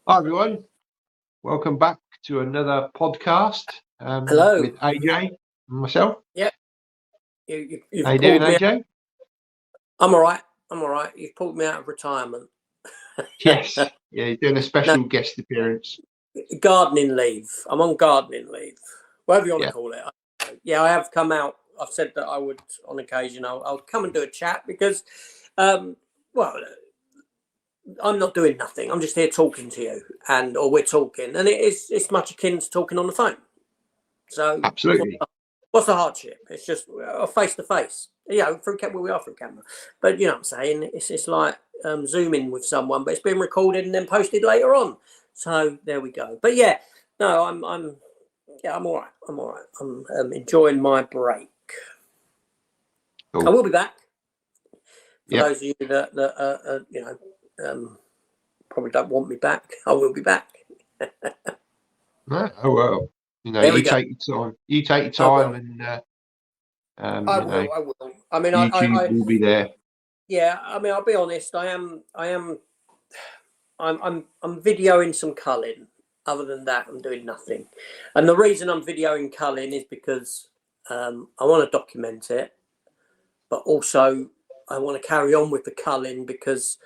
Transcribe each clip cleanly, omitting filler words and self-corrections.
Hi everyone, welcome back to another podcast Hello. with AJ and myself. Yep. You've How you pulled doing, me. AJ? I'm all right. You've pulled me out of retirement. Yes, yeah, you're doing a special guest appearance. Gardening leave. I'm on gardening leave, whatever you want to call it. Yeah, I have come out. I've said that I would, on occasion, I'll come and do a chat because, well, I'm not doing nothing. I'm just here talking to you, or we're talking, and it's much akin to talking on the phone. So Absolutely. What's the hardship? It's just face to face. Yeah, through camera. We are through camera, but you know what I'm saying. It's like zooming with someone, but it's been recorded and then posted later on. So there we go. But yeah, no, I'm all right. I'm all right. I'm enjoying my break. Cool. I will be back. For Yep. those of you that probably don't want me back, I will be back. Oh well, you know, you take your time. You take your time, and I will. I mean, YouTube will be there. Yeah, I mean, I'll be honest. I'm videoing some culling. Other than that, I'm doing nothing. And the reason I'm videoing culling is because I want to document it, but also I want to carry on with the culling because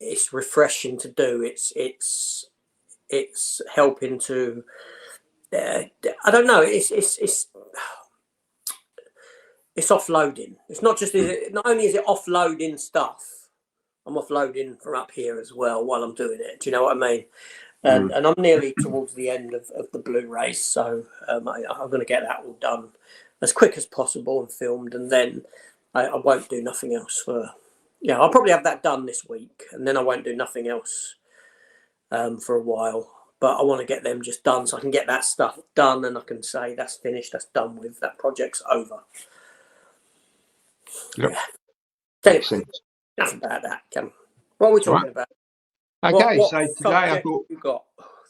it's refreshing to do. It's helping to. I don't know. It's offloading. It's not just not only is it offloading stuff, I'm offloading from up here as well while I'm doing it. Do you know what I mean? And I'm nearly towards the end of the Blu-rays, so I'm going to get that all done as quick as possible and filmed, and then I won't do nothing else for. Yeah, I'll probably have that done this week, and then I won't do nothing else for a while. But I want to get them just done so I can get that stuff done, and I can say that's finished, that's done with, that project's over. Yep. Anyway, enough about that, Cam. What are we talking about? Okay, what so today I thought you got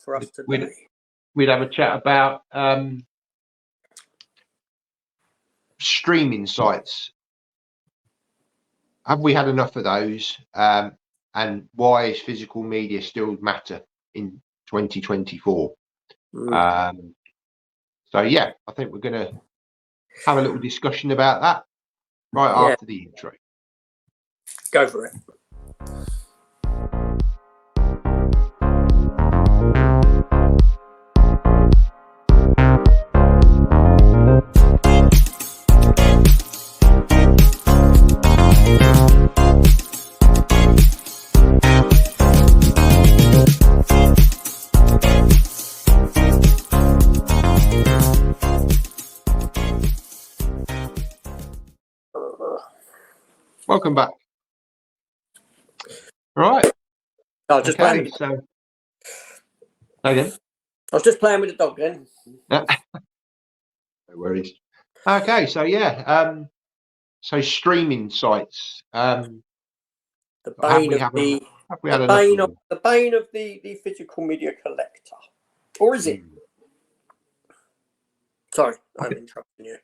for us today? We'd have a chat about streaming sites. Have we had enough of those? And why is physical media still matter in 2024? So yeah, I think we're going to have a little discussion about that after the intro. Go for it. Welcome back. Right. I was just playing. Again. I was just playing with the dog then. No worries. Okay, so yeah, so streaming sites. The bane of the physical media collector, or is it? Sorry, I'm interrupting you.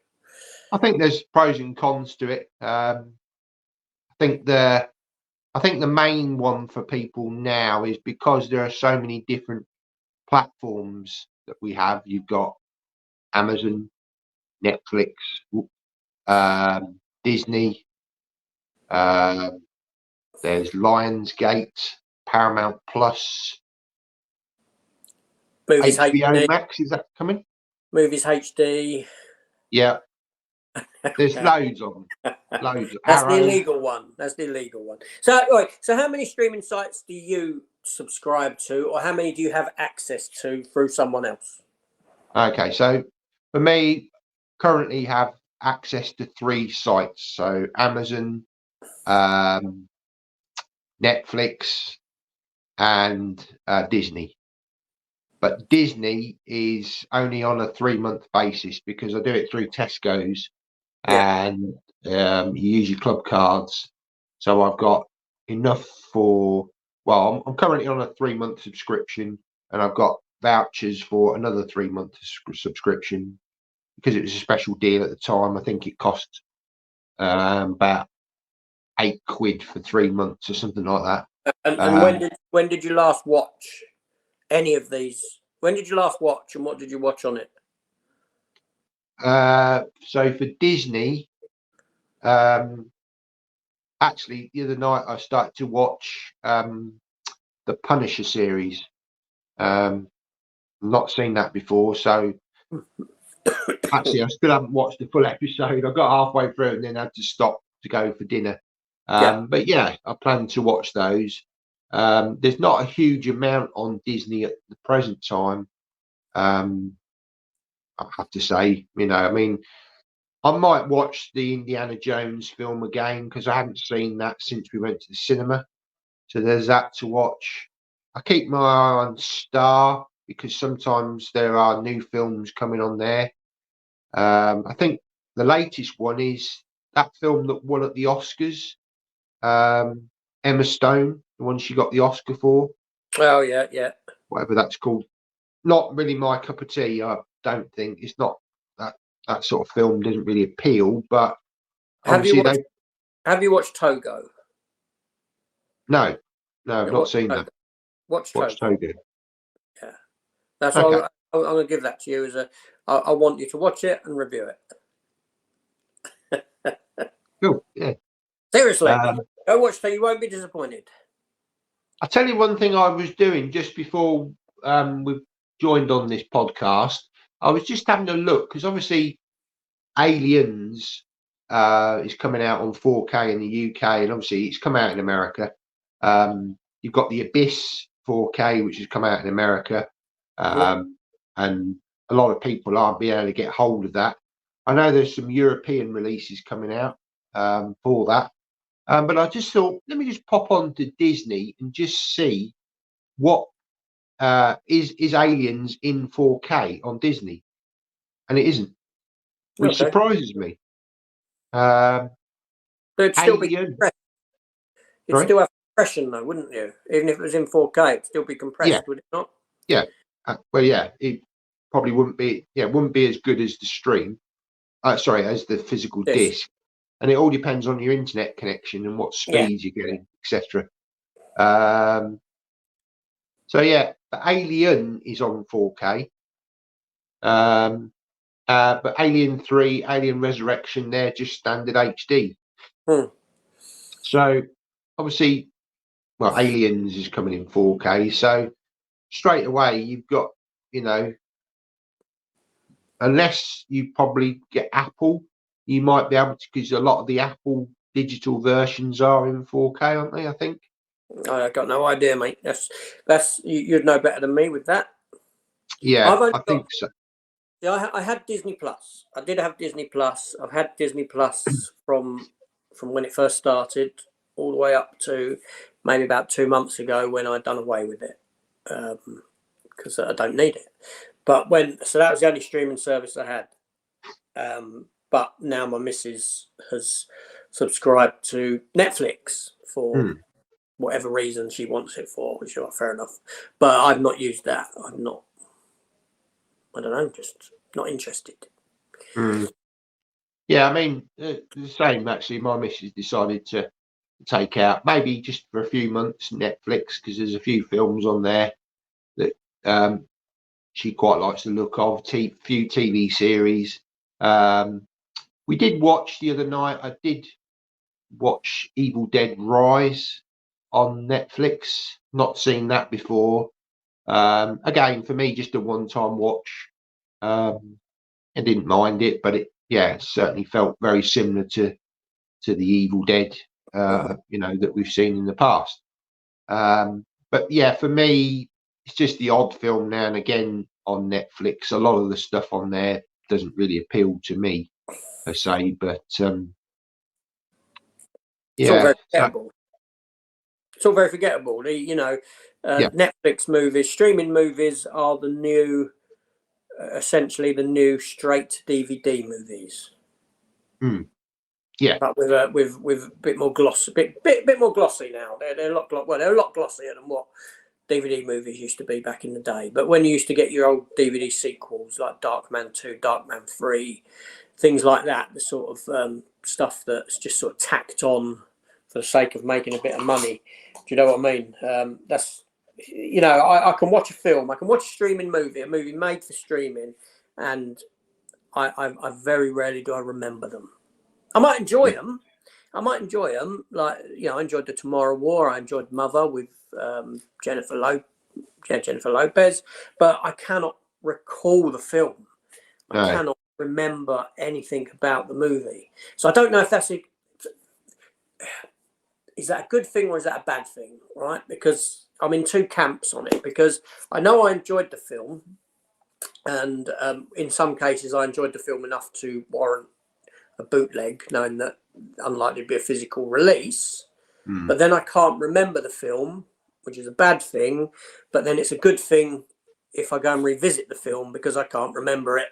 I think there's pros and cons to it. I think the main one for people now is because there are so many different platforms that we have. You've got Amazon, Netflix, Disney. There's Lionsgate, Paramount Plus, Movies HBO HD. Max. Is that coming? Movies HD. Yeah. There's loads of them. Loads. That's the illegal one. So, all right. So, how many streaming sites do you subscribe to, or how many do you have access to through someone else? Okay, so for me, currently have access to 3 sites. So Amazon, Netflix, and Disney. But Disney is only on a 3-month basis because I do it through Tesco's. And you use your club cards, so I've got enough for. Well, I'm currently on a 3-month subscription, and I've got vouchers for another 3-month subscription because it was a special deal at the time. I think it cost about £8 for 3 months or something like that. And when did you last watch any of these. When did you last watch, and what did you watch on it? So for Disney, actually, the other night I started to watch the Punisher series. Not seen that before, so actually I still haven't watched the full episode. I got halfway through and then had to stop to go for dinner. But yeah, I plan to watch those. There's not a huge amount on Disney at the present time. I have to say, I mean, I might watch the Indiana Jones film again because I haven't seen that since we went to the cinema. So there's that to watch. I keep my eye on Star because sometimes there are new films coming on there. I think the latest one is that film that won at the Oscars. Emma Stone, the one she got the Oscar for. Oh yeah. Whatever that's called. Not really my cup of tea. I don't think it's not that sort of film doesn't really appeal. But have you watched Togo? No, I've not seen that. Watch Togo. Yeah, that's okay. what I'm going to give that to you. I want you to watch it and review it. Cool. Yeah. Seriously, go watch it. You won't be disappointed. I'll tell you one thing I was doing just before we joined on this podcast. I was just having a look because obviously Aliens is coming out on 4K in the UK, and obviously it's come out in America. You've got The Abyss 4K, which has come out in America, and a lot of people aren't being able to get hold of that. I know there's some European releases coming out for that, but I just thought, let me just pop on to Disney and just see what is Aliens in 4K on Disney, and it isn't, which surprises me. But it'd still be compressed. You'd still have compression though, wouldn't you? Even if it was in 4K, it'd still be compressed, would it not? Yeah. Well, yeah, it probably wouldn't be. Yeah, it wouldn't be as good as the stream. As the physical disc. And it all depends on your internet connection and what speeds you're getting, etc. So yeah, Alien is on 4K. But Alien 3, Alien Resurrection, they're just standard HD. So obviously, well, Aliens is coming in 4K. So straight away, you've got, unless you probably get Apple, you might be able to, because a lot of the Apple digital versions are in 4K, aren't they? I think. I got no idea, mate. That's you'd know better than me with that. Yeah, I think so. Yeah, I had Disney Plus. I did have Disney Plus. I've had Disney Plus from when it first started, all the way up to maybe about 2 months ago when I'd done away with it because I don't need it. But so that was the only streaming service I had. But now my missus has subscribed to Netflix for whatever reason she wants it for, which is fair enough. But I've not used that. I'm not. I don't know, just not interested. Yeah, I mean, the same actually. My missus decided to take out, maybe just for a few months, Netflix, because there's a few films on there that she quite likes the look of, few TV series. We did watch the other night, I did watch Evil Dead Rise on Netflix. Not seen that before. Again, for me, just a one-time watch. I didn't mind it, but it certainly felt very similar to the Evil Dead, that we've seen in the past. But yeah, for me, it's just the odd film now and again on Netflix. A lot of the stuff on there doesn't really appeal to me, per se, but it's all very forgettable. It's all very forgettable. Netflix movies, streaming movies are the new, essentially the new straight DVD movies. Yeah, but with a bit more gloss, bit more glossy now. They're a lot glossier than what DVD movies used to be back in the day. But when you used to get your old DVD sequels like Darkman 2, Darkman 3, things like that, the sort of stuff that's just sort of tacked on for the sake of making a bit of money. Do you know what I mean? you know, I can watch a film, I can watch a streaming movie, a movie made for streaming, and I very rarely do I remember them. I might enjoy them. Like, you know, I enjoyed The Tomorrow War. I enjoyed Mother with Jennifer Lopez, but I cannot recall the film. I cannot remember anything about the movie. So I don't know if is that a good thing or is that a bad thing, right? Because I'm in two camps on it, because I know I enjoyed the film, and in some cases I enjoyed the film enough to warrant a bootleg, knowing that unlikely to be a physical release. But then I can't remember the film, which is a bad thing. But then it's a good thing if I go and revisit the film, because I can't remember it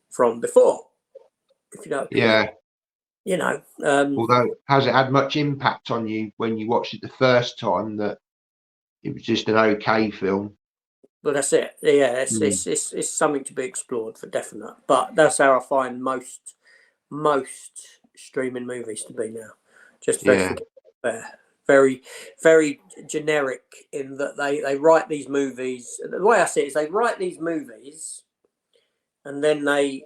from before. If you know, yeah. You know. Although, has it had much impact on you when you watched it the first time that it was just an okay film? But that's it. Yeah, it's something to be explored for definite. But that's how I find most streaming movies to be now. Just very very, very generic in that they write these movies. The way I see it is they write these movies, and then they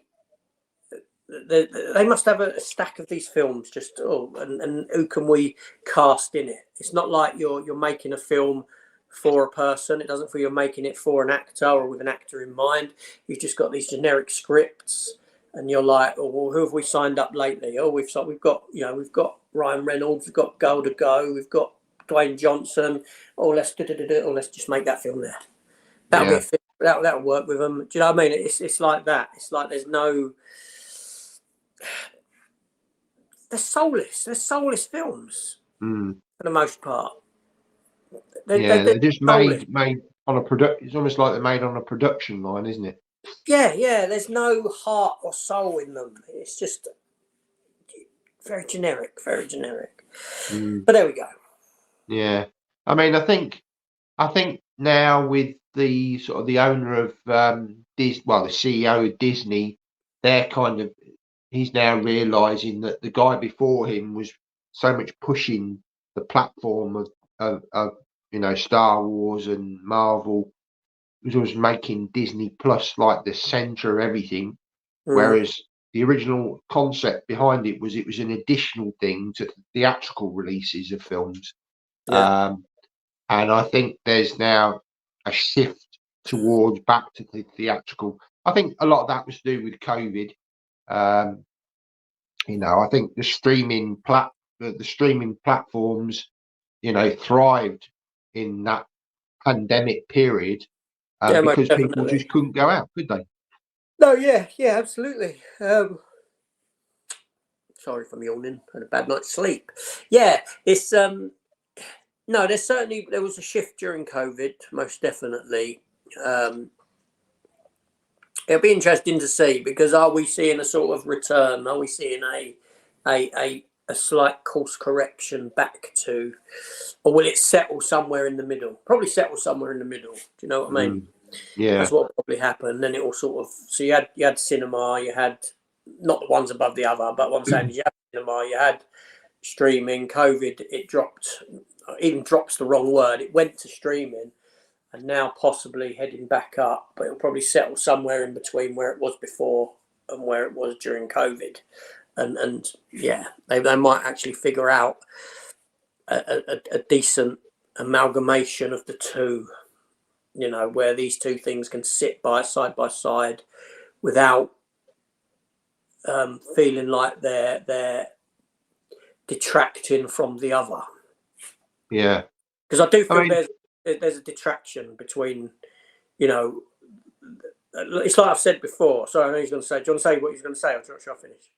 must have a stack of these films. Just and who can we cast in it? It's not like you're making a film for a person. It doesn't feel you're making it for an actor or with an actor in mind. You've just got these generic scripts, and you're like, oh, well, who have we signed up lately? Oh, we've got Ryan Reynolds, we've got Gal Gadot, we've got Dwayne Johnson. Oh, let's just make that film there. That'll be a film. That'll work with them. Do you know what I mean? It's like that. It's like there's no. They're soulless. They're soulless films for the most part. They're just made on a product. It's almost like they're made on a production line, isn't it? Yeah. There's no heart or soul in them. It's just very generic. But there we go. Yeah, I mean, I think now with the sort of the owner of the CEO of Disney, he's now realizing that the guy before him was so much pushing the platform of Star Wars and Marvel, was making Disney Plus like the center of everything, whereas the original concept behind it was an additional thing to theatrical releases of films. And I think there's now a shift towards back to the theatrical. I think a lot of that was to do with COVID. I think the streaming platforms, thrived in that pandemic period because people just couldn't go out, could they? No, yeah, absolutely. Sorry if I'm yawning. Had a bad night's sleep. Yeah, it's no. There was a shift during COVID, most definitely. It'll be interesting to see, because are we seeing a sort of return? Are we seeing a slight course correction back to, or will it settle somewhere in the middle? Probably settle somewhere in the middle. Do you know what I mean? Yeah, that's what probably happened. Then it all sort of, so you had cinema, you had not the ones above the other, but what I'm saying is you had cinema, you had streaming. COVID, it dropped. Even drops the wrong word. It went to streaming, and now possibly heading back up, but it'll probably settle somewhere in between where it was before and where it was during COVID. And yeah, they might actually figure out a decent amalgamation of the two, where these two things can sit side by side without feeling like they're detracting from the other. Yeah, because I do feel there's a detraction between, it's like I've said before. Sorry, I know he's going to say. Do you want to say what he's going to say, or shall I finish?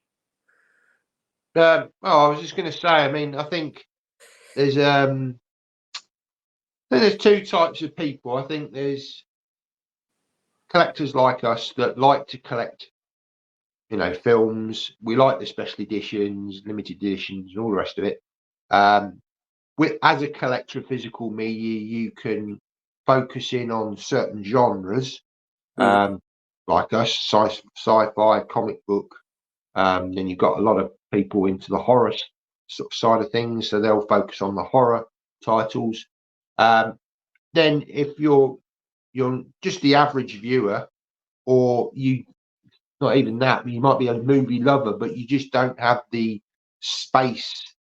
I was just going to say. I mean, I think there's two types of people. I think there's collectors like us that like to collect, films. We like the special editions, limited editions, and all the rest of it. As a collector of physical media, you can focus in on certain genres, like us, sci-fi, comic book. Then you've got a lot of people into the horror sort of side of things, so they'll focus on the horror titles. then if you're just the average viewer, or you not even that, you might be a movie lover, but you just don't have the space,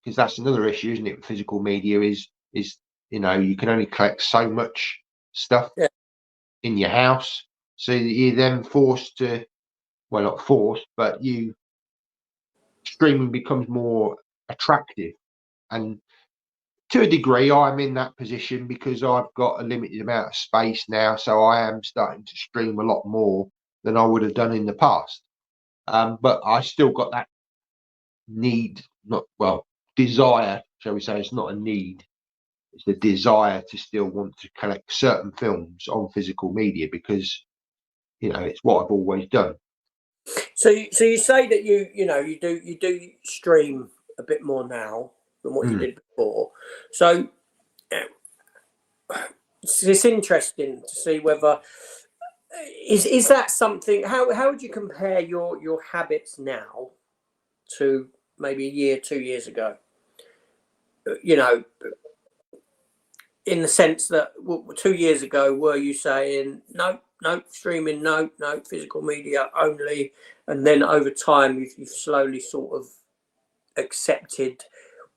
because that's another issue, isn't it? With physical media is you can only collect so much stuff Yeah. in your house, so you're then forced to, well, not forced, but streaming becomes more attractive. And to a degree, I'm in that position because I've got a limited amount of space now, so I am starting to stream a lot more than I would have done in the past. But I still got that need, desire, shall we say? It's not a need; it's a desire to still want to collect certain films on physical media because it's what I've always done. So you say that you do stream a bit more now than what you did before. So it's interesting to see whether is that something. How would you compare your habits now to maybe a year, 2 years ago? In the sense that 2 years ago, were you saying no streaming, no physical media only, and then over time you've slowly sort of accepted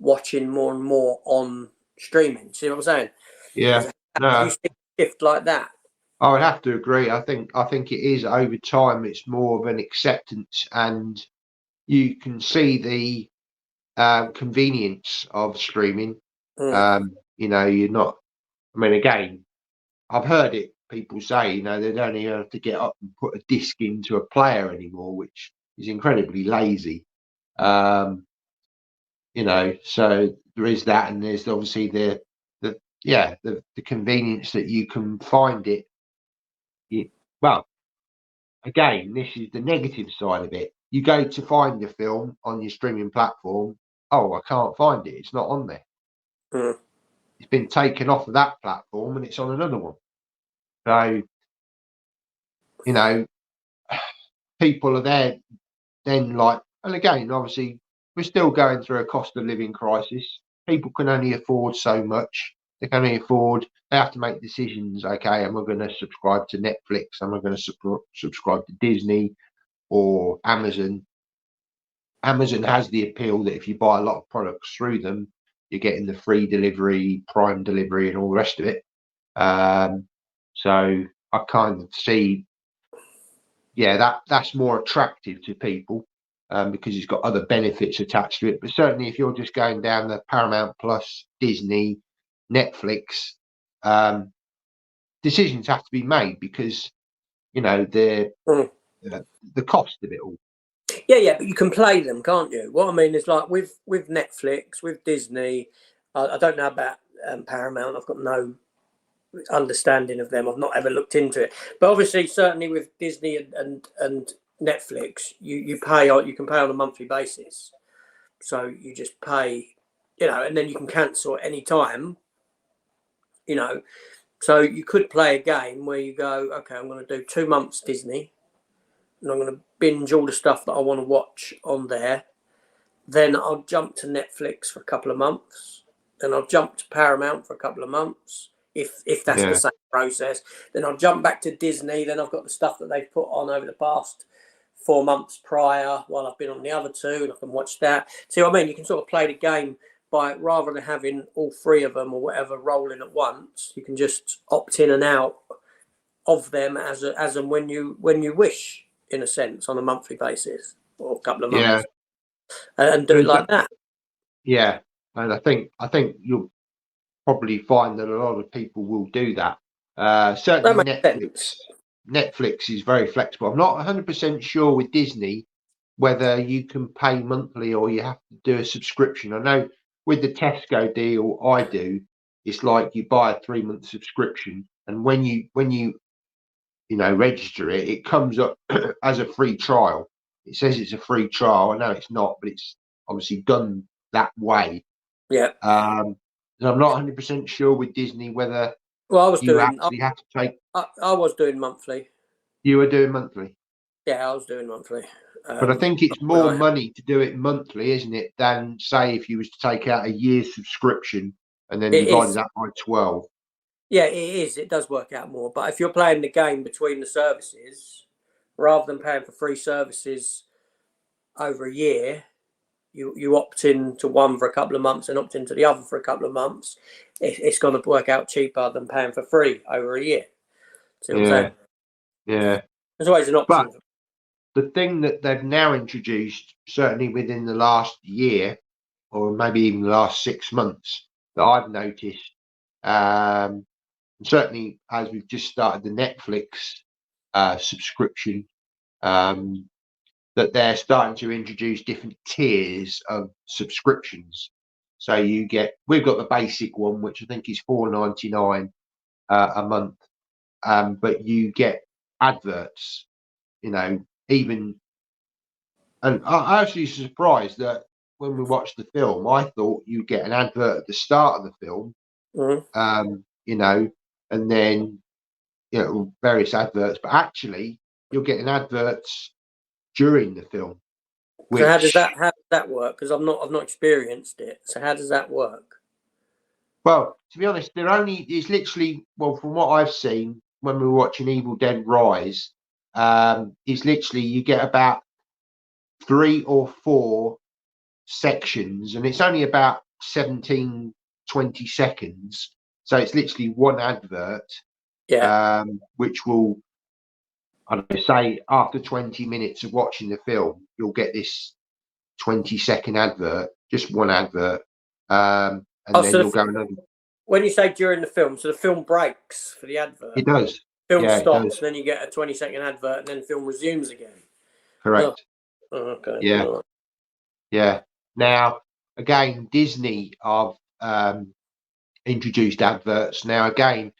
watching more and more on streaming? See what I'm saying? Yeah, Have you seen a shift like that? I would have to agree. I think it is over time. It's more of an acceptance, and you can see the convenience of streaming. You're not. I mean, again, I've heard it. People say, they don't even have to get up and put a disc into a player anymore, which is incredibly lazy. So there is that, and there's obviously the convenience that you can find it. Well, again, this is the negative side of it. You go to find the film on your streaming platform. Oh, I can't find it. It's not on there. It's been taken off of that platform and it's on another one. So, people are there then and again, obviously, we're still going through a cost of living crisis. People can only afford so much. They have to make decisions. Okay, am I going to subscribe to Netflix? Am I going to subscribe to Disney or Amazon? Amazon has the appeal that if you buy a lot of products through them, you're getting the free delivery, Prime delivery, and all the rest of it. So I kind of see, that's more attractive to people because it's got other benefits attached to it. But certainly, if you're just going down the Paramount Plus, Disney, Netflix, decisions have to be made because the cost of it all. Yeah, but you can play them, can't you? What I mean is, like with Netflix, with Disney, I don't know about Paramount. I've got no understanding of them. I've not ever looked into it, but obviously, certainly with Disney and Netflix, you can pay on a monthly basis. So you just pay, and then you can cancel at any time. So you could play a game where you go, okay, I'm going to do 2 months Disney, and I'm going to binge all the stuff that I want to watch on there. Then I'll jump to Netflix for a couple of months. Then I'll jump to Paramount for a couple of months, if that's the same process. Then I'll jump back to Disney. Then I've got the stuff that they've put on over the past 4 months prior while I've been on the other two, and I can watch that. See what I mean? You can sort of play the game by, rather than having all three of them or whatever rolling at once, you can just opt in and out of them as and when you wish, in a sense, on a monthly basis or a couple of months, and do it like that. Yeah, and I think you'll probably find that a lot of people will do that. Certainly, Netflix is very flexible. I'm not 100% sure with Disney whether you can pay monthly or you have to do a subscription. I know with the Tesco deal I do, it's like you buy a 3-month subscription, and when you register it, it comes up as a free trial. It says it's a free trial. I know it's not, but it's obviously done that way. Yeah. I'm not 100% sure with Disney whether I was have to take. I was doing monthly. You were doing monthly. Yeah, I was doing monthly. But I think it's more money to do it monthly, isn't it, than say if you was to take out a year's subscription and then divide that by 12. Yeah, it is. It does work out more. But if you're playing the game between the services, rather than paying for 3 services over a year, you opt in to one for a couple of months and opt into the other for a couple of months. It's going to work out cheaper than paying for 3 over a year. See what I'm saying? Yeah. There's always an option. But the thing that they've now introduced, certainly within the last year, or maybe even the last 6 months, that I've noticed, certainly as we've just started the Netflix subscription, that they're starting to introduce different tiers of subscriptions. So we've got the basic one, which I think is $4.99 a month, but you get adverts, even, and I actually was surprised that when we watched the film, I thought you get an advert at the start of the film, and then various adverts, but actually you're getting adverts during the film. So how does that work? Because I've not experienced it. So how does that work? Well, to be honest, it's literally, well, from what I've seen when we were watching Evil Dead Rise, it's literally you get about 3 or 4 sections, and it's only about 17, 20 seconds. So it's literally one advert, which will, I don't know, say after 20 minutes of watching the film, you'll get this 20-second advert, just one advert, and then you'll go another. When you say during the film, so the film breaks for the advert? It does. Film stops, then you get a 20-second advert, and then the film resumes again. Correct. Oh, okay. Yeah. Right. Yeah. Now, again, Disney have introduced adverts. Now, again,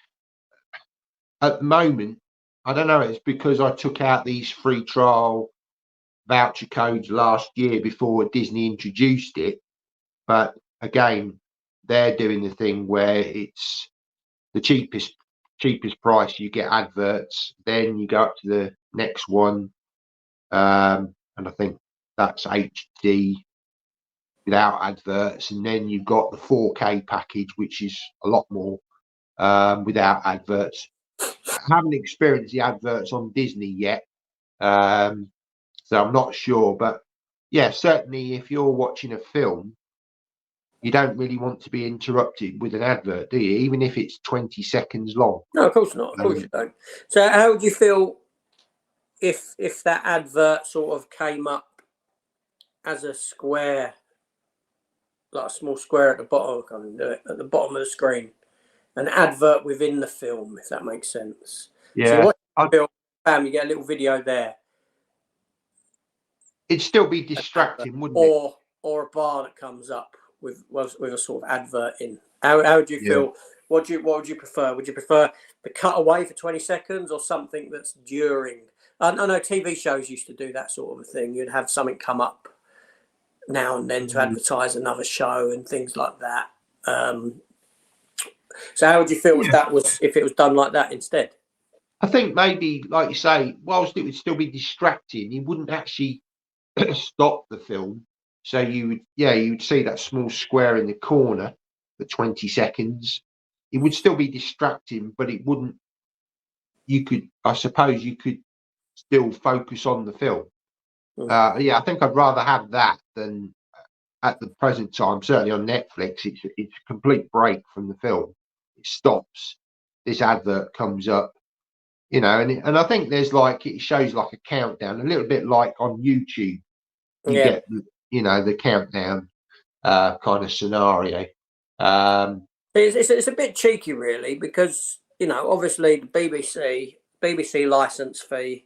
at the moment, I don't know, it's because I took out these free trial voucher codes last year before Disney introduced it. But again, they're doing the thing where it's the cheapest price, you get adverts, then you go up to the next one, and I think that's HD without adverts, and then you've got the 4K package, which is a lot more without adverts. I haven't experienced the adverts on Disney yet, so I'm not sure, but yeah, certainly if you're watching a film, you don't really want to be interrupted with an advert, do you? Even if it's 20 seconds long. No, of course not. Of course you don't. So how would you feel if that advert sort of came up as a square, like a small square at the bottom? I can't do it, at the bottom of the screen, an advert within the film, if that makes sense. Yeah. So what film, bam, you get a little video there. It'd still be distracting, wouldn't it? Or a bar that comes up with a sort of advert in. How would you feel? What would you prefer? Would you prefer the cutaway for 20 seconds or something that's during? I know TV shows used to do that sort of thing. You'd have something come up now and then to advertise another show and things like that. So how would you feel if it was done like that instead? I think maybe, like you say, whilst it would still be distracting, you wouldn't actually stop the film. So you would see that small square in the corner for 20 seconds. It would still be distracting, but it wouldn't. I suppose you could still focus on the film. I think I'd rather have that than at the present time. Certainly on Netflix, it's a complete break from the film. It stops. This advert comes up, and I think there's it shows like a countdown, a little bit like on YouTube. You get the countdown kind of scenario. It's a bit cheeky, really, because obviously the BBC license fee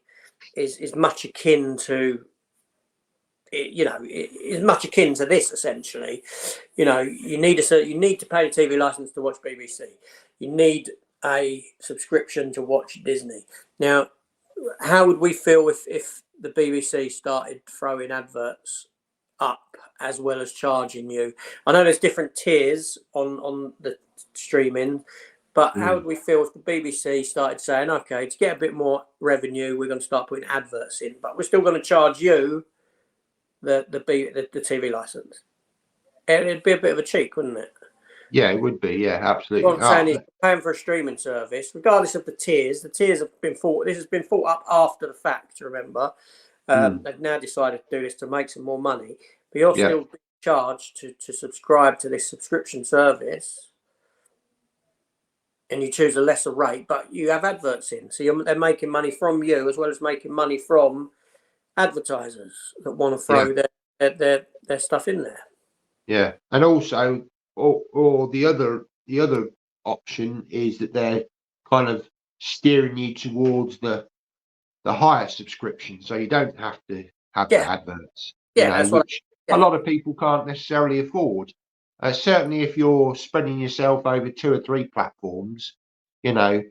is much akin to is much akin to this essentially. You need to pay a TV license to watch BBC. You need a subscription to watch Disney. Now, how would we feel if the BBC started throwing adverts up as well as charging you? I know there's different tiers on the streaming, but how would we feel if the BBC started saying, okay, to get a bit more revenue, we're going to start putting adverts in, but we're still going to charge you the TV license? It'd be a bit of a cheek, wouldn't it? Yeah, it would be. Yeah, absolutely. What I'm saying is, paying for a streaming service, regardless of the tiers have been thought. This has been thought up after the fact. Remember, they've now decided to do this to make some more money, but you're yeah, still being charged to subscribe to this subscription service, and you choose a lesser rate, but you have adverts in, so they're making money from you as well as making money from advertisers that want to yeah, throw their stuff in there. yeah. And also, or the other option is that they're kind of steering you towards the higher subscription, so you don't have to have the Yeah, adverts. yeah, that's what. Which a Yeah, lot of people can't necessarily afford. Certainly, if you're spreading yourself over 2 or 3 platforms, you know,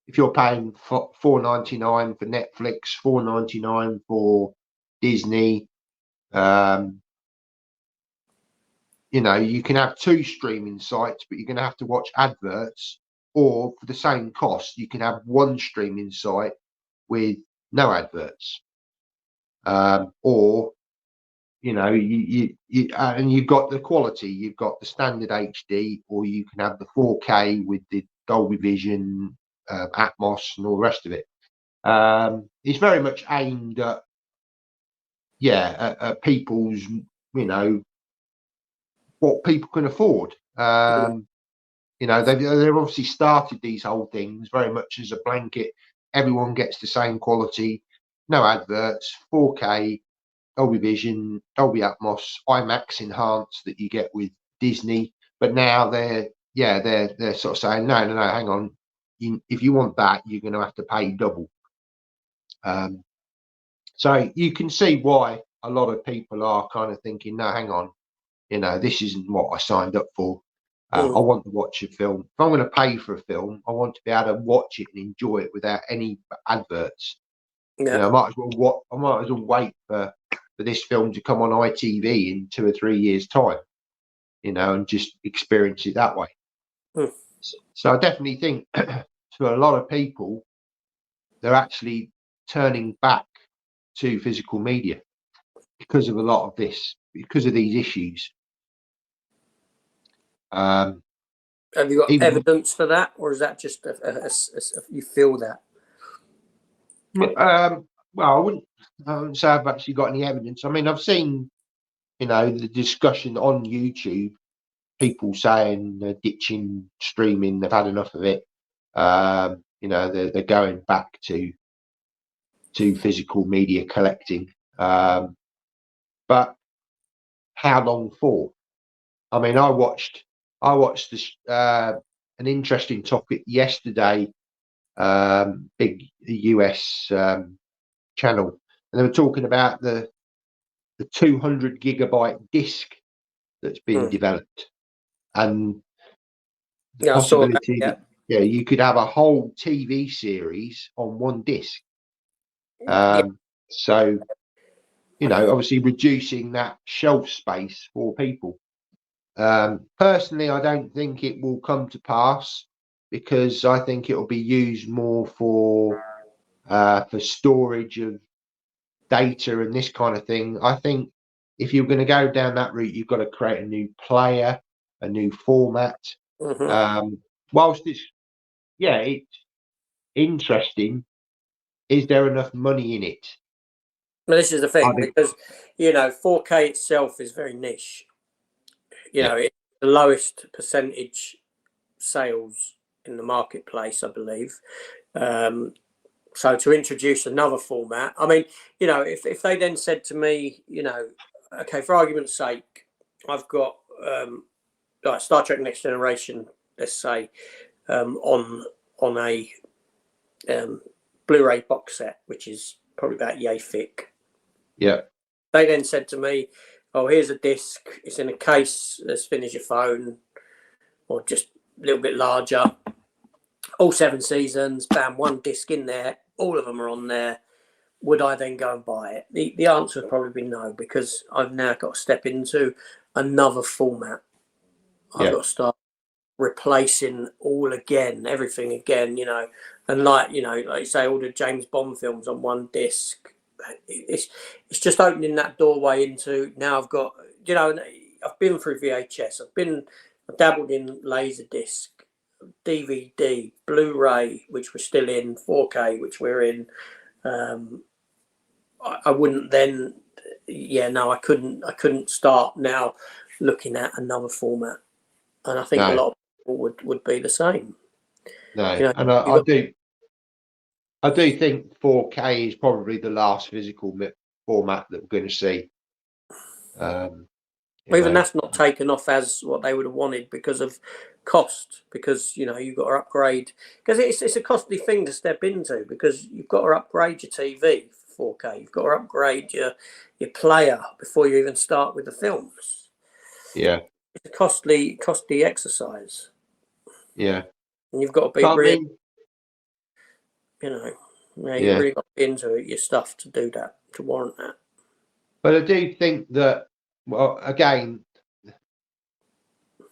if you're paying $4.99 for Netflix, $4.99 for Disney, you can have 2 streaming sites, but you're going to have to watch adverts. Or for the same cost, you can have 1 streaming site with no adverts. Or and you've got the quality. You've got the standard HD, or you can have the 4K with the Dolby Vision, Atmos, and all the rest of it. It's very much aimed at people's, what people can afford. They've obviously started these whole things very much as a blanket. Everyone gets the same quality, no adverts, 4K, Dolby Vision, Dolby Atmos, IMAX enhanced that you get with Disney. But now they're sort of saying, no, hang on. If you want that, you're going to have to pay double. So you can see why a lot of people are kind of thinking, no, hang on, this isn't what I signed up for. I want to watch a film. If I'm going to pay for a film, I want to be able to watch it and enjoy it without any adverts. yeah. I might as well wait for this film to come on ITV in 2 or 3 years' time, and just experience it that way. So I definitely think to a lot of people, they're actually turning back to physical media because of a lot of this, because of these issues. Have you got evidence for that, or is that just you feel that? Well, I wouldn't say I've actually got any evidence. I mean, I've seen, the discussion on YouTube, people saying they're ditching streaming, they've had enough of it. They're going back to physical media collecting. But how long for? I mean, I watched this an interesting topic yesterday, big US channel, and they were talking about the 200 gigabyte disc that's been developed, and the possibility that you could have a whole TV series on one disc. So, obviously reducing that shelf space for people. Personally, I don't think it will come to pass, because I think it will be used more for storage of data and this kind of thing. I think if you're going to go down that route, you've got to create a new player, a new format. Whilst it's interesting, is there enough money in it? Well, this is the thing, because 4K itself is very niche. It's the lowest percentage sales in the marketplace, I believe. So to introduce another format, I mean, if they then said to me, okay, for argument's sake, I've got like Star Trek Next Generation, let's say, on a Blu-ray box set, which is probably about yay thick. Yeah. They then said to me, oh, here's a disc. It's in a case as thin as your phone, or just a little bit larger. All 7 seasons, bam, one disc in there. All of them are on there. Would I then go and buy it? The answer would probably be no, because I've now got to step into another format. I've got to start replacing everything again, and like you say, all the James Bond films on one disc. It's just opening that doorway into, now I've got, I've been through VHS, I've been I dabbled in Laserdisc, DVD, Blu-ray, which we're still in, 4K, which we're in. I wouldn't then. Yeah, no, I couldn't start now looking at another format, and I think a lot of people would be the same. No, and I do think 4K is probably the last physical format that we're going to see. Even that's not taken off as what they would have wanted because of cost. Because you've got to upgrade, because it's a costly thing to step into, because you've got to upgrade your TV for 4K. You've got to upgrade your player before you even start with the films. Yeah, it's a costly exercise. Yeah, and you've got to be really, you've really got to be into your stuff to do that, to warrant that. But I do think that, well, again,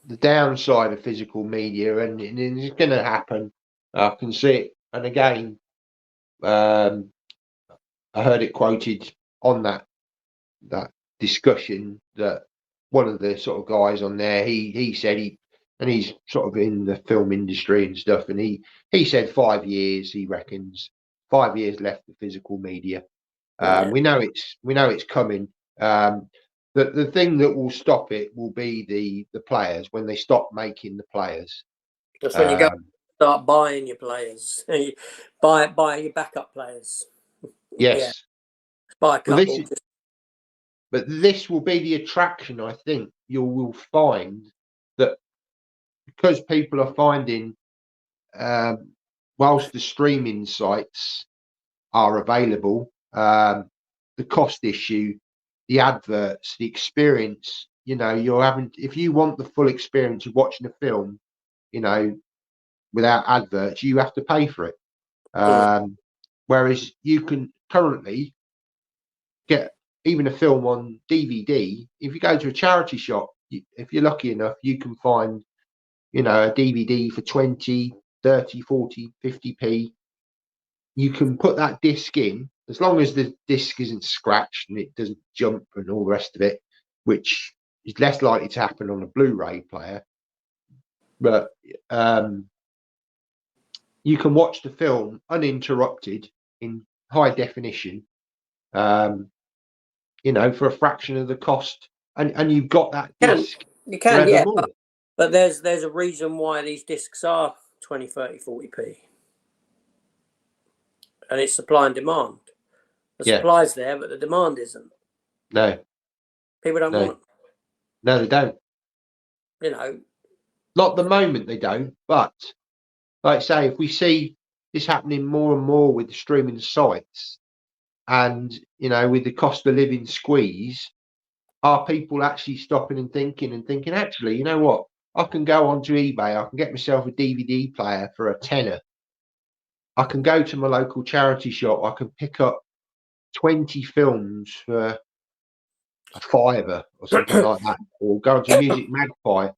the downside of physical media, and it's going to happen. I can see it. And again, I heard it quoted on that discussion that one of the sort of guys on there, he said he's sort of in the film industry and stuff, and he said 5 years, he reckons 5 years left of physical media. We know it's coming. The thing that will stop it will be the players, when they stop making the players. That's when you go start buying your players. You buy your backup players. Yes. Yeah. Buy a couple. But this will be the attraction, I think. You will find that because people are finding, whilst the streaming sites are available, the cost issue, the adverts, the experience, you're having, if you want the full experience of watching a film, without adverts, you have to pay for it. Whereas you can currently get even a film on DVD. If you go to a charity shop, if you're lucky enough, you can find, a DVD for 20, 30, 40, 50p. You can put that disc in, as long as the disc isn't scratched and it doesn't jump and all the rest of it, which is less likely to happen on a Blu-ray player. But you can watch the film uninterrupted in high definition, for a fraction of the cost, and you've got that disc. You can, yeah, but there's a reason why these discs are 20, 30, 40p. And it's supply and demand. The supply's there, but the demand isn't. No. People don't want them. No, they don't. Not at the moment they don't, but like I say, if we see this happening more and more with the streaming sites, and with the cost of living squeeze, are people actually stopping and thinking, actually, you know what? I can go onto eBay, I can get myself a DVD player for a tenner. I can go to my local charity shop, I can pick up 20 films for a $5 or something like that, or go to Music Magpie,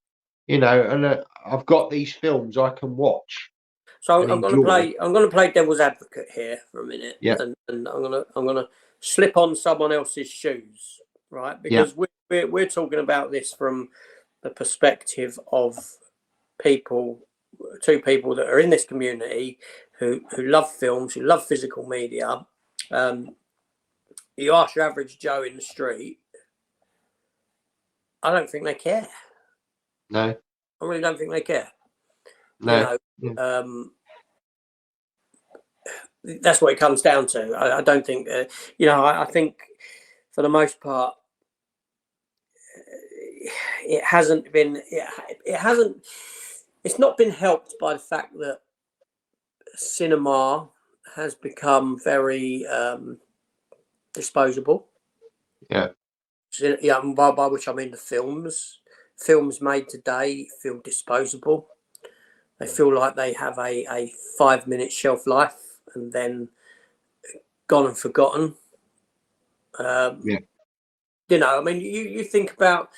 and I've got these films I can watch. So I'm going to play devil's advocate here for a minute, and I'm going to slip on someone else's shoes, right? Because we're talking about this from the perspective of two people that are in this community who love films, who love physical media. You ask your average Joe in the street, I don't think they care. No, I really don't think they care. No. That's what it comes down to. I don't think, I think for the most part, it hasn't been, it's not been helped by the fact that cinema has become very disposable. Yeah. Yeah, by which I mean the films made today feel disposable. They feel like they have a 5-minute shelf life and then gone and forgotten. I mean, you think about,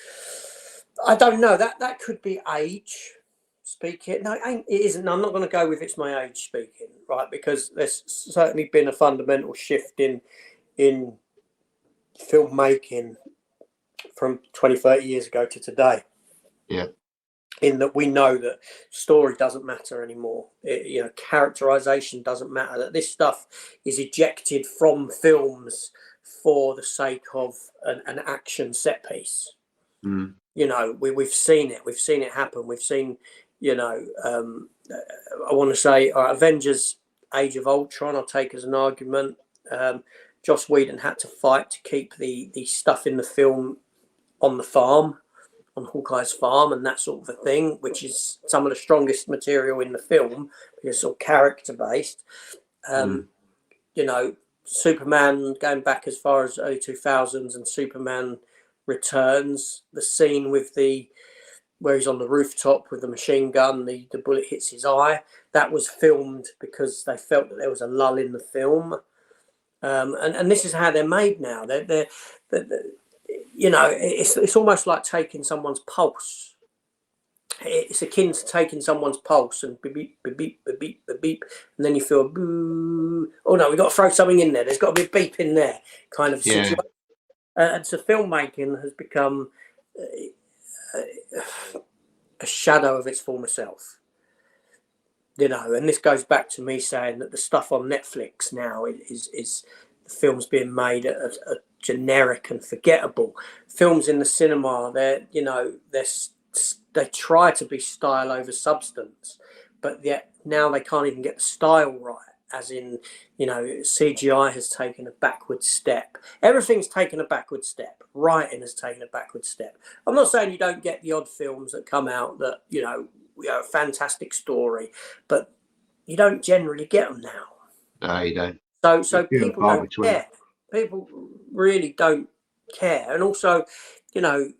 I don't know, that could be age speaking. No, it isn't. I'm not going to go with it's my age speaking, right? Because there's certainly been a fundamental shift in filmmaking from 20, 30 years ago to today. Yeah. in that we know that story doesn't matter anymore. Characterization doesn't matter. That this stuff is ejected from films for the sake of an action set piece. Mm. We've seen it. We've seen it happen. We've seen, I want to say Avengers Age of Ultron, I'll take as an argument. Joss Whedon had to fight to keep the stuff in the film on the farm, on Hawkeye's farm, and that sort of a thing, which is some of the strongest material in the film because it's sort of character based. Superman, going back as far as early 2000s, and Superman Returns, the scene with where he's on the rooftop with the machine gun, the bullet hits his eye. That was filmed because they felt that there was a lull in the film. And this is how they're made now. It's almost like taking someone's pulse. It's akin to taking someone's pulse and beep, beep, beep, beep, beep, beep, beep, and then you feel boo. Oh no, we've got to throw something in there. There's got to be a beep in there, kind of situation. And so filmmaking has become a shadow of its former self. And this goes back to me saying that the stuff on Netflix now is the films being made are generic and forgettable. Films in the cinema, they try to be style over substance, but yet now they can't even get the style right. As in, CGI has taken a backward step. Everything's taken a backward step. Writing has taken a backward step. I'm not saying you don't get the odd films that come out that, a fantastic story, but you don't generally get them now. No, you don't. So people don't care. People really don't care. And also, it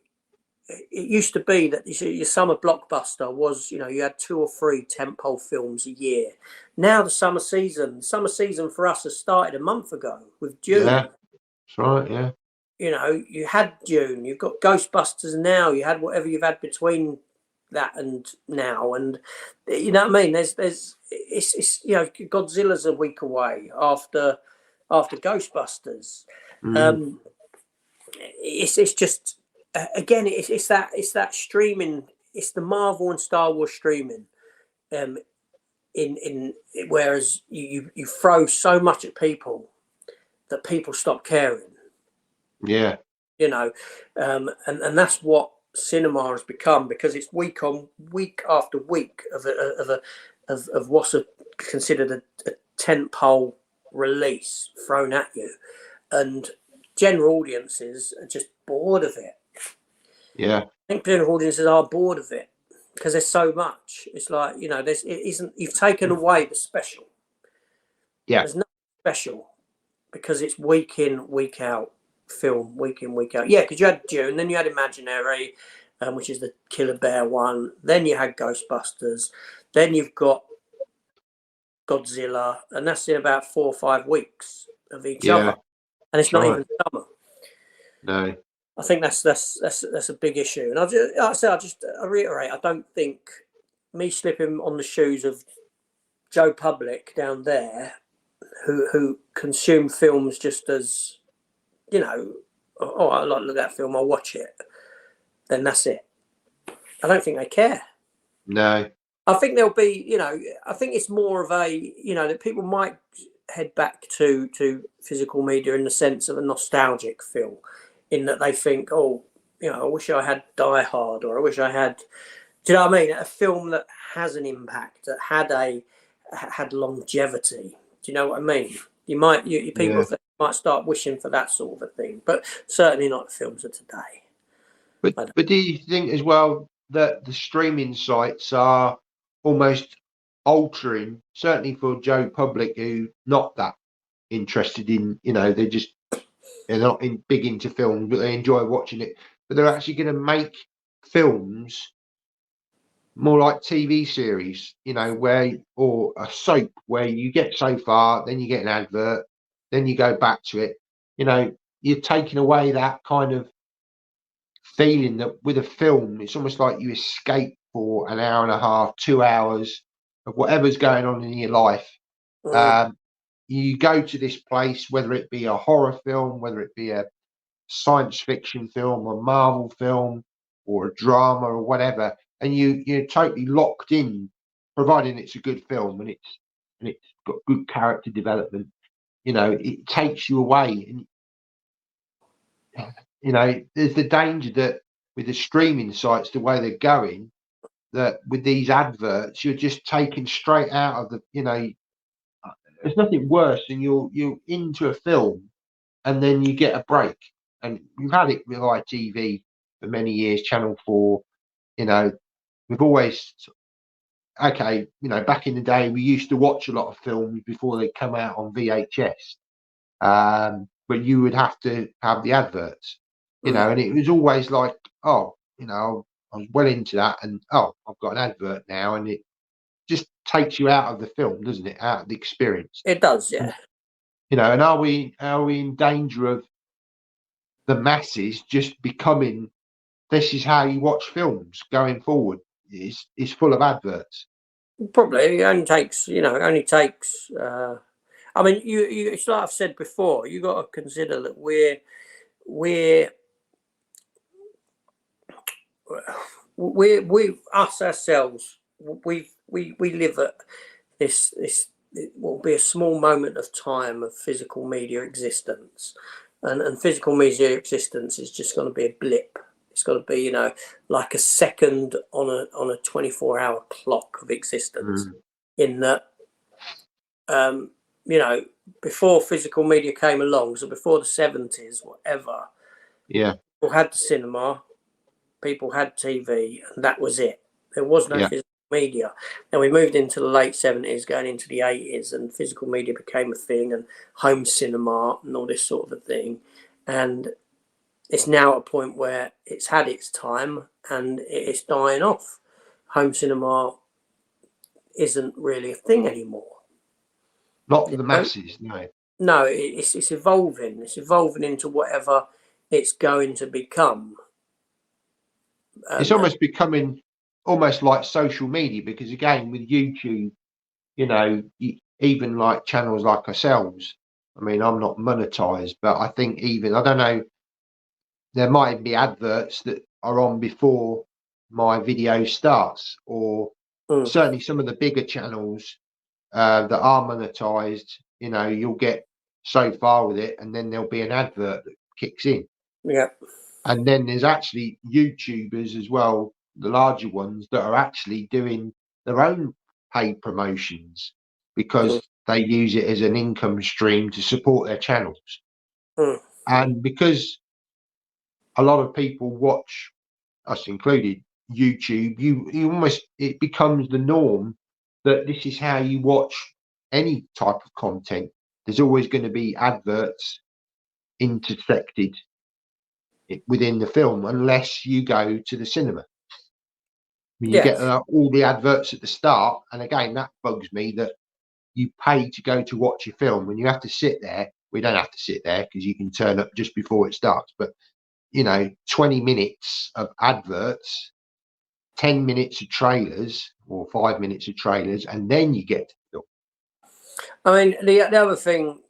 used to be that your summer blockbuster was, you had 2 or 3 tentpole films a year. Now the summer season for us has started a month ago with Dune. Yeah, that's right. Yeah. You had Dune. You've got Ghostbusters now. You had whatever you've had between that and now, and you know what I mean. It's Godzilla's a week away after Ghostbusters. It's just. Again, it's that streaming. It's the Marvel and Star Wars streaming. Whereas you throw so much at people that people stop caring. Yeah. And that's what cinema has become, because it's week after week of what's considered a tentpole release thrown at you, and general audiences are just bored of it. Yeah, I think general audiences are bored of it because there's so much. It's like, you've taken away the special. Yeah, there's nothing special because it's week in, week out film, week in, week out. Yeah, because you had Dune, then you had Imaginary, which is the Killer Bear one. Then you had Ghostbusters. Then you've got Godzilla, and that's in about 4 or 5 weeks of each other, and it's not even summer. No. I think that's a big issue, and I reiterate. I don't think me slipping on the shoes of Joe Public down there, who consume films just as, I like that film, I'll watch it. Then that's it. I don't think they care. No. I think there'll be, I think it's more of a, that people might head back to physical media in the sense of a nostalgic feel, in that they think, I wish I had Die Hard, or I wish I had, do you know what I mean? A film that has an impact, that had longevity. Do you know what I mean? People might start wishing for that sort of a thing, but certainly not the films of today. But do you think as well that the streaming sites are almost altering, certainly for Joe Public, who not that interested in, they're not big into films, but they enjoy watching it. But they're actually going to make films more like TV series, or a soap, where you get so far, then you get an advert, then you go back to it. You're taking away that kind of feeling that with a film, it's almost like you escape for an hour and a half, 2 hours of whatever's going on in your life. You go to this place, whether it be a horror film, whether it be a science fiction film, a Marvel film, or a drama, or whatever. and you're totally locked in, providing it's a good film and it's got good character development. You know, it takes you away, and you know, there's the danger that with the streaming sites, the way they're going, that with these adverts, you're just taken straight out of the, you know, there's nothing worse than you're into a film and then you get a break. And we've had it with ITV for many years, Channel 4, you know, we've always, okay, you know, back in the day, we used to watch a lot of films before they come out on VHS. But you would have to have the adverts, you know, and it was always like, oh, you know, I was well into that, and oh, I've got an advert now, and it just takes you out of the film, doesn't it? Out of the experience. It does, yeah. You know, and are we in danger of the masses just becoming, this is how you watch films going forward? It's full of adverts. Probably. It only takes, you know, I mean, you it's like I've said before, you got to consider that we us ourselves, we live at this it will be a small moment of time of physical media existence, and physical media existence is just going to be a blip. It's got to be, you know, like a second on a 24-hour clock of existence. In that, you know, before physical media came along, so before the 70s, whatever, Yeah, people had the cinema, people had TV, and that was it. There was no physical media. Then we moved into the late 70s, going into the 80s, and physical media became a thing, and home cinema and all this sort of a thing. And it's now at a point where it's had its time and it's dying off. Home cinema isn't really a thing anymore. not for the masses, no. No, it's evolving. It's evolving into whatever it's going to become. It's almost becoming almost like social media, because again, with YouTube, you know, even like channels like ourselves, I mean, I'm not monetized, but I think even, I don't know, there might be adverts that are on before my video starts, or certainly some of the bigger channels that are monetized, you know, you'll get so far with it and then there'll be an advert that kicks in. Yeah. And then there's actually YouTubers as well, the larger ones, that are actually doing their own paid promotions because they use it as an income stream to support their channels. And because a lot of people watch, us included, YouTube, you almost, it becomes the norm that this is how you watch any type of content. There's always going to be adverts intersected within the film, unless you go to the cinema. You get all the adverts at the start, and again, that bugs me that you pay to go to watch a film and you have to sit there. We don't have to sit there because you can turn up just before it starts, but you know, 20 minutes of adverts, 10 minutes of trailers, or 5 minutes of trailers, and then you get to the film. I mean, the other thing,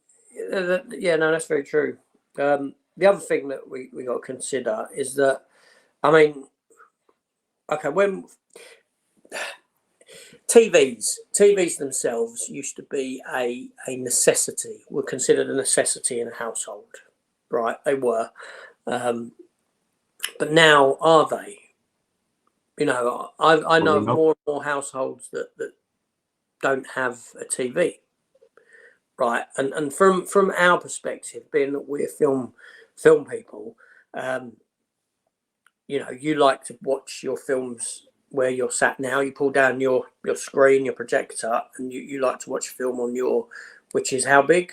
yeah, no, that's very true. The other thing that we got to consider is that, I mean, okay, when TVs themselves used to be a necessity, were considered a necessity in a household, right? They were. But now, are they? You know, I know of more and more households that don't have a TV, right? And from our perspective, being that we're film people, you know, you like to watch your films where you're sat now. You pull down your screen, your projector, and you like to watch a film on your, which is how big?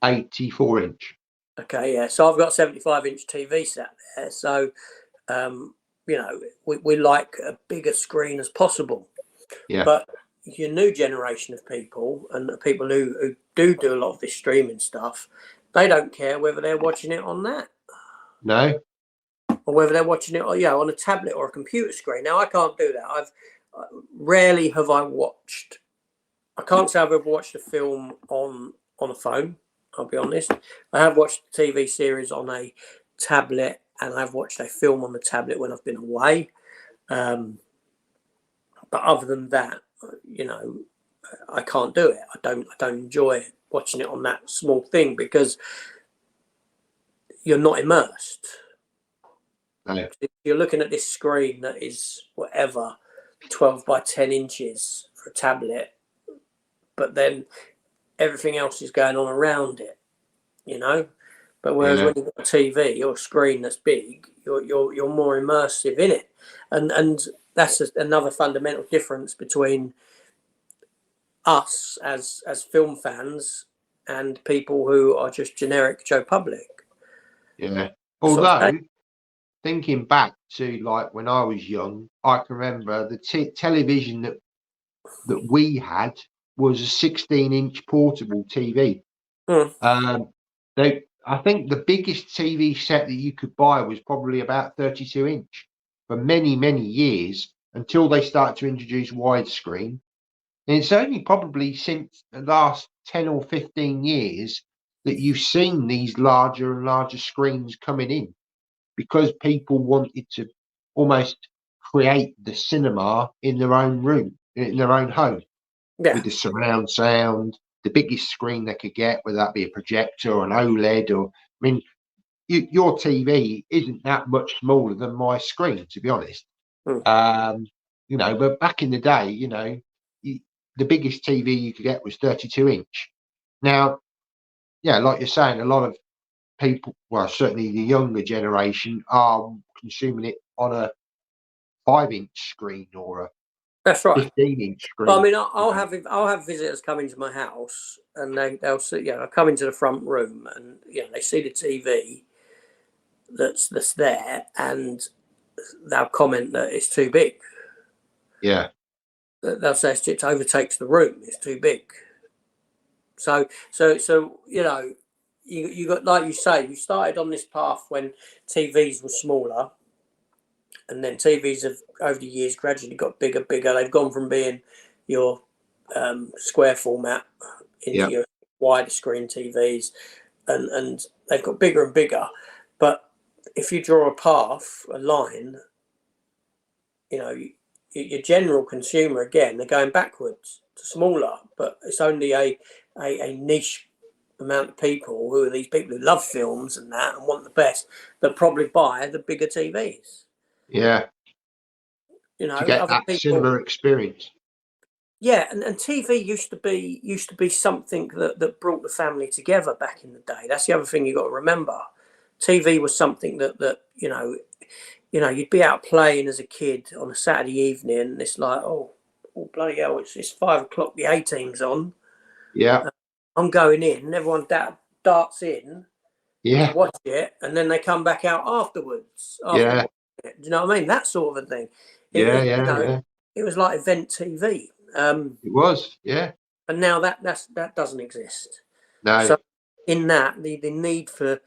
84 inch. Okay, yeah. So I've got a 75-inch TV sat there. So, you know, we like a bigger screen as possible. Yeah. But your new generation of people, and the people who do a lot of this streaming stuff, they don't care whether they're watching it on that. No. Or whether they're watching it, on a tablet or a computer screen. Now, I can't do that. Rarely have I watched. I can't say I've ever watched a film on a phone. I'll be honest. I have watched a TV series on a tablet, and I've watched a film on the tablet when I've been away. But other than that, you know, I can't do it. I don't enjoy watching it on that small thing because you're not immersed. No. You're looking at this screen that is whatever 12 by 10 inches for a tablet, but then everything else is going on around it, you know. But whereas when you've got a TV or a screen that's big, you're more immersive in it, and that's another fundamental difference between us as film fans and people who are just generic Joe Public. Yeah. Although thinking back to like when I was young, I can remember the television that we had was a 16-inch portable TV. I think the biggest TV set that you could buy was probably about 32-inch for many, many years until they started to introduce widescreen. And it's only probably since the last 10 or 15 years that you've seen these larger and larger screens coming in, because people wanted to almost create the cinema in their own room, in their own home, with the surround sound, the biggest screen they could get, whether that be a projector or an OLED. Or, I mean, your TV isn't that much smaller than my screen, to be honest. You know, but back in the day, you know, the biggest TV you could get was 32-inch. Now, yeah, like you're saying, a lot of people, well, certainly the younger generation, are consuming it on a 5-inch screen or a that's right 15-inch screen. Well, I mean, I'll have visitors come into my house, and they'll see, you know, come into the front room, and you know, they see the TV that's there, and they'll comment that it's too big. Yeah. They'll say it overtakes the room. It's too big. So you know, you got, like you say, you started on this path when TVs were smaller, and then TVs have over the years gradually got bigger. They've gone from being your square format into your wider screen TVs, and they've got bigger and bigger. But if you draw a line, you know, your general consumer, again, they're going backwards to smaller, but it's only a niche amount of people who are these people who love films and that and want the best, that probably buy the bigger TVs. Yeah. You know, to get other that people, cinema experience. Yeah, and TV used to be something that brought the family together back in the day. That's the other thing you got to remember. TV was something that you know, you'd be out playing as a kid on a Saturday evening, and it's like, oh bloody hell, it's 5 o'clock, the A-team's on. Yeah. I'm going in, and everyone darts in, Yeah. watch it, and then they come back out afterwards. Yeah. Do you know what I mean? That sort of a thing. Yeah. It was like event TV. It was, yeah. And now that doesn't exist. No. So in that, the need for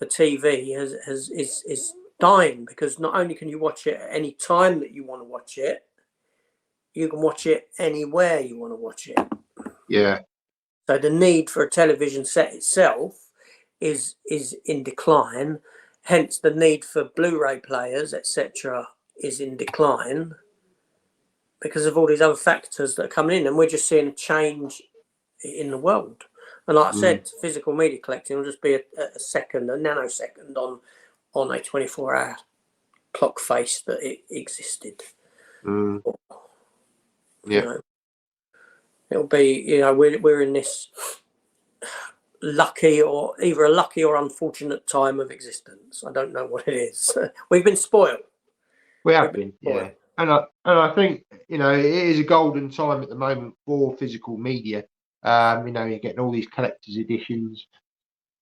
TV is dying, because not only can you watch it at any time that you want to watch it, you can watch it anywhere you want to watch it. Yeah. So the need for a television set itself is in decline. Hence, the need for Blu-ray players, etc., is in decline, because of all these other factors that are coming in, and we're just seeing a change in the world. And like I said, physical media collecting will just be a nanosecond on a 24-hour clock face that it existed. Yeah. You know, it'll be, we're in this lucky or unfortunate time of existence. I don't know what it is. We've been spoiled. We have been, yeah. And I think, it is a golden time at the moment for physical media. You're getting all these collector's editions.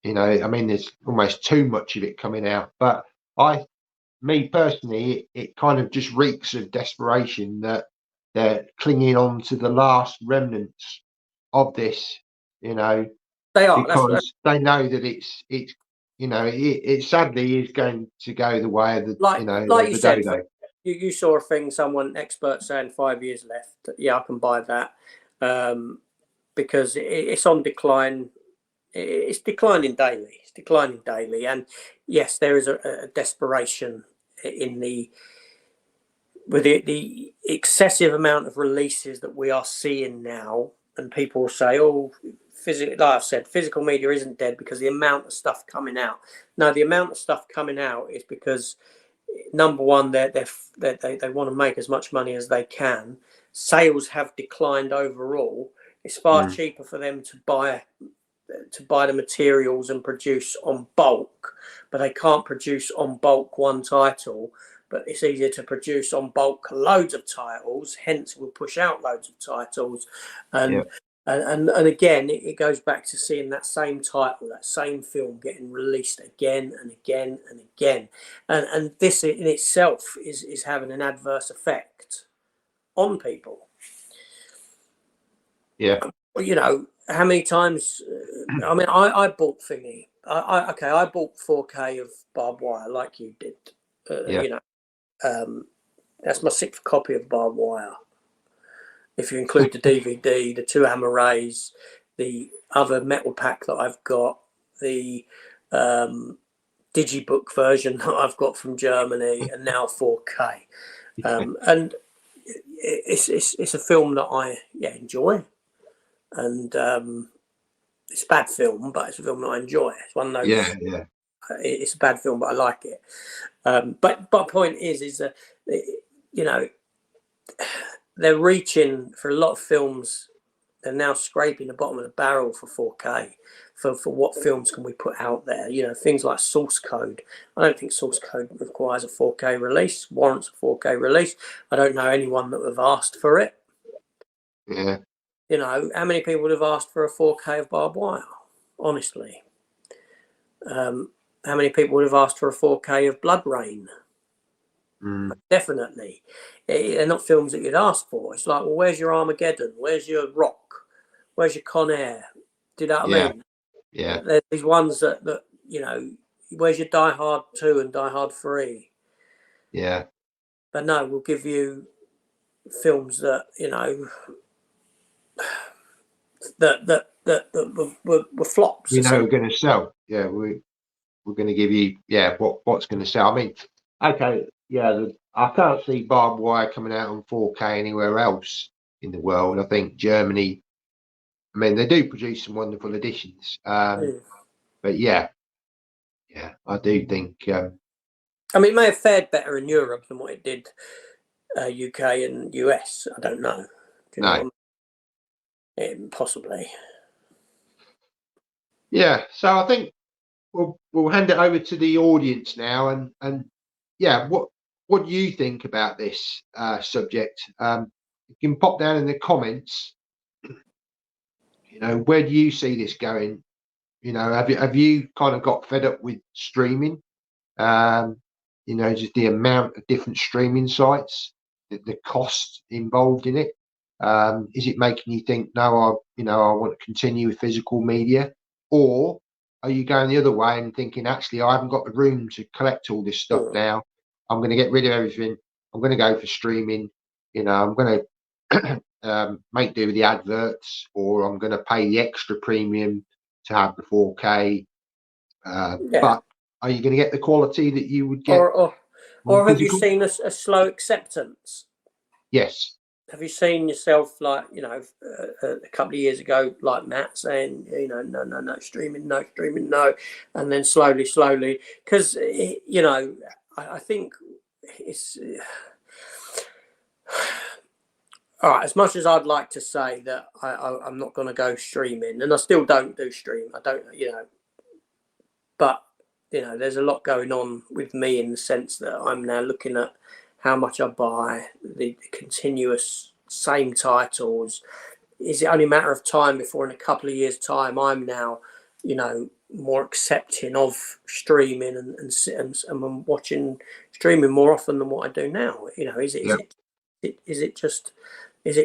There's almost too much of it coming out. But me personally, it kind of just reeks of desperation that they're clinging on to the last remnants of this, They are, because they know that it sadly is going to go the way of the, like you said, dodo. You saw a thing, someone expert saying 5 years left. Yeah, I can buy that, because it's on decline. It's declining daily. And yes, there is a desperation in the with the excessive amount of releases that we are seeing now, and people will say, "Oh, like I've said, physical media isn't dead because the amount of stuff coming out." No, the amount of stuff coming out is because, number one, they want to make as much money as they can. Sales have declined overall. It's far cheaper for them to buy the materials and produce on bulk, but they can't produce on bulk one title. But it's easier to produce on bulk loads of titles. Hence, we'll push out loads of titles, and again, it goes back to seeing that same title, that same film getting released again and again and again, and this in itself is having an adverse effect on people. Yeah. You know, how many times? I mean, I bought thingy. I bought 4K of Barbed Wire like you did. You know, that's my 6th copy of Barbed Wire. If you include the DVD, the 2 Hammer Rays, the other metal pack that I've got, the digibook version that I've got from Germany, and now 4K. And it's a film that I enjoy, and it's a bad film, but it's a film that I enjoy. It's one of those. Yeah. It's a bad film, but I like it. But point is that, you know, they're reaching for a lot of films. They're now scraping the bottom of the barrel for 4K. For what films can we put out there? You know, things like Source Code. I don't think Source Code requires a 4K release, warrants a 4K release. I don't know anyone that would have asked for it. Yeah. You know, how many people would have asked for a 4K of Barbed Wire? Honestly. How many people would have asked for a 4K of Blood Rain? Definitely. They're not films that you'd ask for. It's like, well, where's your Armageddon? Where's your Rock? Where's your Con Air? Do you know what I mean? Yeah. There's these ones that, you know, where's your Die Hard 2 and Die Hard 3? Yeah. But no, we'll give you films that, you know, that were flops. You know, we're going to sell. Yeah, we're going to give you what's going to sell. I mean, okay, I can't see Barbed Wire coming out on 4K anywhere else in the world. I think Germany. I mean, they do produce some wonderful editions, but yeah, I do think. I mean, it may have fared better in Europe than what it did UK and US. I don't know. Do you know what I mean? Possibly. Yeah, so I think we'll hand it over to the audience now, and what do you think about this subject? You can pop down in the comments. You know, where do you see this going? You know, have you kind of got fed up with streaming? You know, just the amount of different streaming sites, the cost involved in it. Is it making you think, no, I want to continue with physical media? Or are you going the other way and thinking, actually, I haven't got the room to collect all this stuff now. I'm going to get rid of everything. I'm going to go for streaming. You know, I'm going to make do with the adverts, or I'm going to pay the extra premium to have the 4K. But are you going to get the quality that you would get? Or have you seen a slow acceptance? Yes. Have you seen yourself, like, you know, a couple of years ago, like Matt saying, you know, no, streaming, no. And then slowly, because, you know, I think it's... all right, as much as I'd like to say that I'm not going to go streaming, and I still don't do stream. I don't, you know, but, you know, there's a lot going on with me in the sense that I'm now looking at how much I buy, the continuous same titles. Is it only a matter of time before in a couple of years' time I'm now, you know, more accepting of streaming and I'm watching streaming more often than what I do now? You know, is it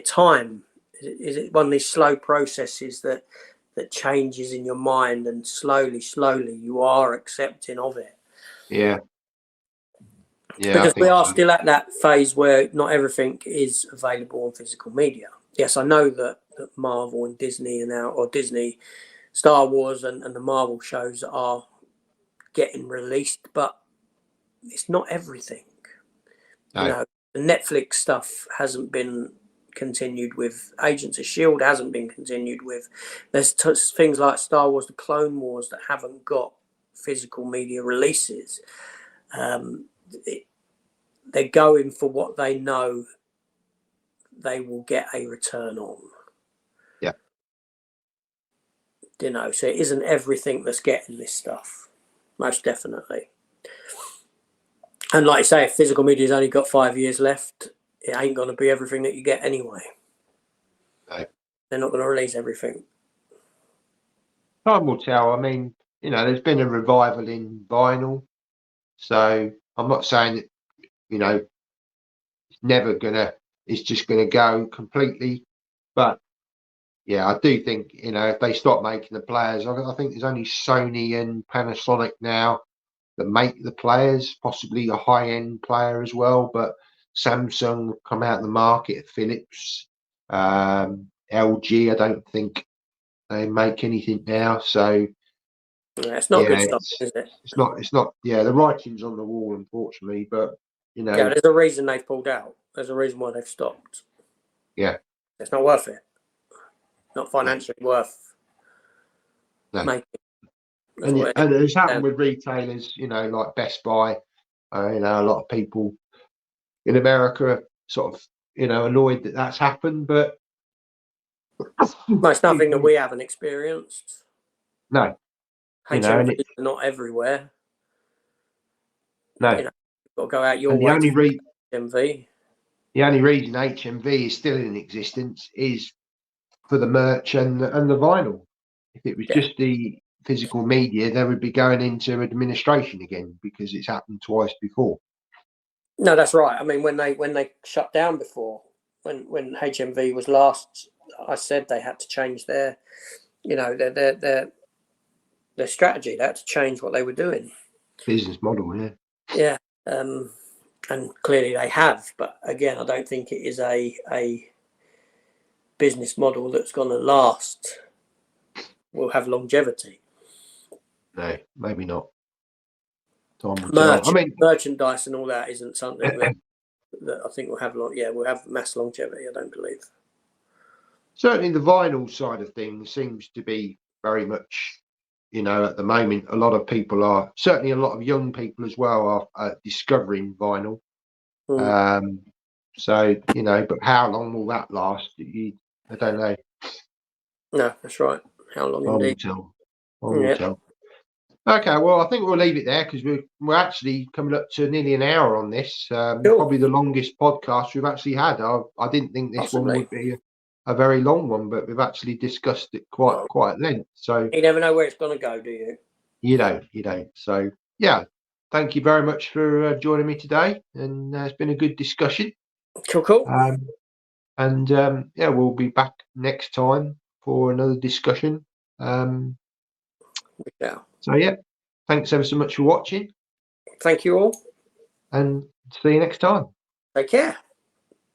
time? Is it one of these slow processes that changes in your mind, and slowly you are accepting of it? Yeah, because we are still at that phase where not everything is available on physical media. Yes, I know that Marvel and Disney or Disney, Star Wars and the Marvel shows are getting released, but it's not everything. You know, Netflix stuff hasn't been continued with. Agents of S.H.I.E.L.D. hasn't been continued with. There's things like Star Wars: The Clone Wars that haven't got physical media releases. They're going for what they know they will get a return on. Yeah. You know, so it isn't everything that's getting this stuff. Most definitely. And like I say, if physical media's only got 5 years left, it ain't going to be everything that you get anyway. No. They're not going to release everything. Time will tell. I mean, you know, there's been a revival in vinyl. So I'm not saying that, you know, it's just gonna go completely. But yeah, I do think, you know, if they stop making the players, I think there's only Sony and Panasonic now that make the players, possibly a high-end player as well. But Samsung have come out of the market, Philips, LG, I don't think they make anything now. So yeah, it's not good stuff, is it? It's not. Yeah, the writing's on the wall, unfortunately. But you know, yeah, there's a reason they've pulled out. There's a reason why they've stopped. Yeah, it's not worth it. Not financially worth making. And it's happened with retailers, you know, like Best Buy. You know, a lot of people in America are sort of, you know, annoyed that that's happened, but it's nothing that we haven't experienced. No, HMV are not everywhere. No, you know, you've got to go out your way. HMV. The only reason HMV is still in existence is for the merch and the vinyl. If it was just the physical media, they would be going into administration again because it's happened twice before. No, that's right. I mean, when they shut down before, when HMV was last, I said they had to change their, you know, their strategy. They had to change what they were doing. Business model, yeah. Yeah, and clearly they have. But again, I don't think it is a business model that's going to last. Will have longevity. No, maybe not. Time will tell. I mean, merchandise and all that isn't something that I think will have will have mass longevity. I don't believe. Certainly, the vinyl side of things seems to be very much, you know, at the moment, a lot of people are, certainly a lot of young people as well are discovering vinyl. So, you know, but how long will that last? I don't know. No, that's right. How long indeed? Time will tell. Okay, well, I think we'll leave it there because we're actually coming up to nearly an hour on this. Probably the longest podcast we've actually had. I didn't think this one would be a very long one, but we've actually discussed it quite at length. So you never know where it's going to go, do you? You don't. So yeah, thank you very much for joining me today, and it's been a good discussion. Cool. Yeah, we'll be back next time for another discussion. So yeah, thanks ever so much for watching. Thank you all, and see you next time. Take care.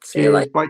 See you later. Bye.